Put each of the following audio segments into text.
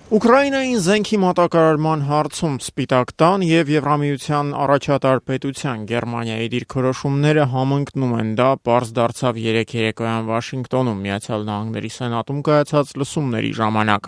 Ուկրաինային զենքի մատակարարման հարցում Սպիտակ տան եւ Եվրամիության առաջատար պետության Գերմանիայի դիրքորոշումները համընկնում են։ Դա պարզ դարձավ երեկ երեկոյան Վաշինգտոնում Միացյալ Նահանգների Սենատում կայացած լսումների ժամանակ։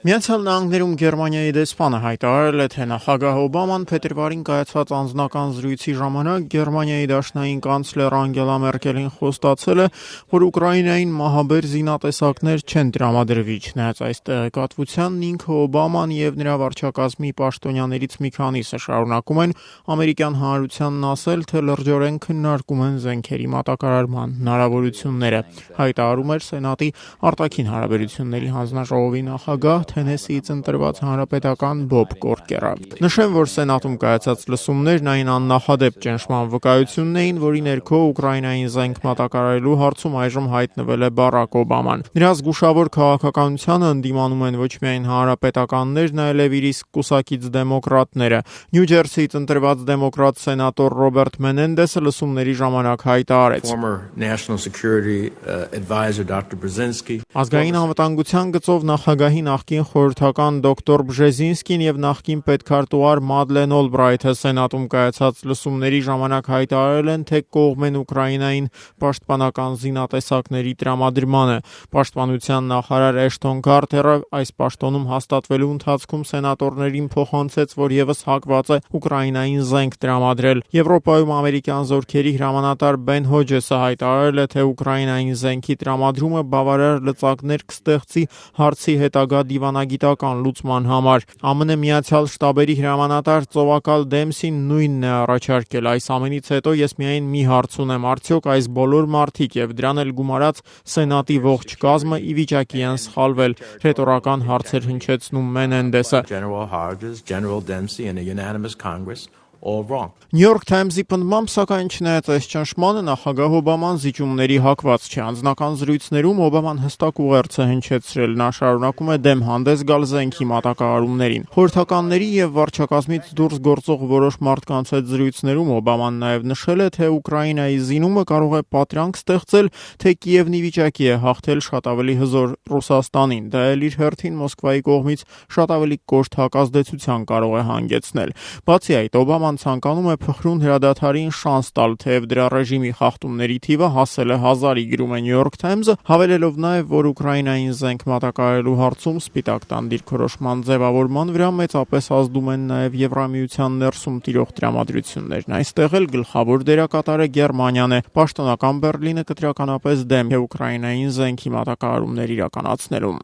Միացյալ Նահանգներում Գերմանիայի դեսպանը հայտարարել է, թե նախագահ Օբաման փետրվարին կայացած անձնական զրույցի ժամանակ Գերմանիայի դաշնային կանցլեր Անգելա Մերկելին խոստացել է, որ Ուկրաինայի մահաբեր զինատեսակներ չեն տրամադրվի, չնայած այս տեղեկատվությանն ինքը Օբաման եւ նրա վարչակազմի պաշտոնյաներից մի քանիսը շարունակում են ամերիկյան հանրությանն ասել, թե լրջորեն քննարկում են զենքերի մատակարարման հնարավորությունները, հայտարարում էր Սենատի արտաքին հարաբերությունների հանձնաժողովի նախագահ Թենեսիից ընտրված հանրապետական Բոբ Կորկերը։ Նշեմ, որ Սենատում կայացած լսումներն այն աննախադեպ ճնշման վկայությունն էին, որի ներքո Ուկրաինային զենք մատակարարելու հարցում այժմ հայտնվել է Բարակ Օբաման։ Նրա զգուշավոր քաղաքականությանը ընդդիմանում են ոչ միայն հանրապետականներն, այլև իր իսկ կուսակից դեմոկրատները։ Նյու Ջերսիից ընտրված դեմոկրատ սենատոր Ռոբերտ Մենենդեսը լսումների ժամանակ հայտարարեց. Ազգային անվտանգության գծով նախագահի նախկին խորհրդական դոկտոր Բժեզինսկին եւ նախկին պետքարտուղար Մադլեն Օլբրայթը Սենատում կայացած լսումների ժամանակ հայտարարել են, թե կողմ են Ուկրաինային պաշտպանական զինատեսակների տրամադրմանը։ Պաշտպանության նախարար Էշթոն Քարթերը այս պաշտոնում հաստատվելու ընթացքում սենատորներին փոխանցեց, որ եւս հակված է Ուկրաինային զենք տրամադրել։ Եվրոպայում ամերիկյան զորքերի հրամանատար Բեն Հոջեսը հայտարարել է, թե Ուկրաինային զենքի տրամադրումը բավարար լծակներ կստեղծի հարցի հետագա դիվանագիտական լուծման համար։ ԱՄՆ Միացյալ Շտաբերի հրամանատար Ծովակալ Դեմսին նույնն է առաջարկել։ Այս ամենից հետո ես միայն մի հարց ունեմ. արդյոք այս բոլոր մարդիկ եւ դրան էլ գումարած Սենատի ողջ կազմը ի վիճակի են սխալվել, ռետորական հարցեր հնչեցնում Մենենդեսը։ New York Times-ի պնդմամբ, սակայն չնայած այս ճնշմանը, նախագահ Օբաման զիջումների հակված չէ։ Անձնական զրույցներում Օբաման հստակ ուղերձ է հնչեցրել, նա շարունակում է դեմ հանդես գալ զենքի մատակարարումներին։ Խորհրդականների եւ վարչակազմից դուրս գործող որոշ մարդկանց հետ զրույցներում Օբաման նաեւ նշել է, թե Ուկրաինայի զինումը կարող է պատրանք ստեղծել, թե Կիևն ի վիճակի է հաղթել շատ ավելի հզոր Ռուսաստանին։ Դա էլ իր հերթին Մոսկվայի կողմից շատ ավելի կոշտ հակազդեցության կարող է հանգեցնել։ Բացի այդ, Օբաման ցանկանում է փխրուն հրադադարին շանս տալ, թեև դրա ռեժիմի խախտումների թիվը հասել է 1000-ի, գրում է New York Times-ը, հավելելով նաև, որ Ուկրաինային զենք մատակարարելու հարցում Սպիտակ տան դիրքորոշման ձևավորման վրա մեծապես ազդում են նաև Եվրամիության ներսում տիրող տրամադրություններն։ Այստեղ էլ գլխավոր դերակատարը Գերմանիան է։ Պաշտոնական Բեռլինը կտրականապես դեմ է Ուկրաինային զենքի մատակարարումներ իրականացնելուն։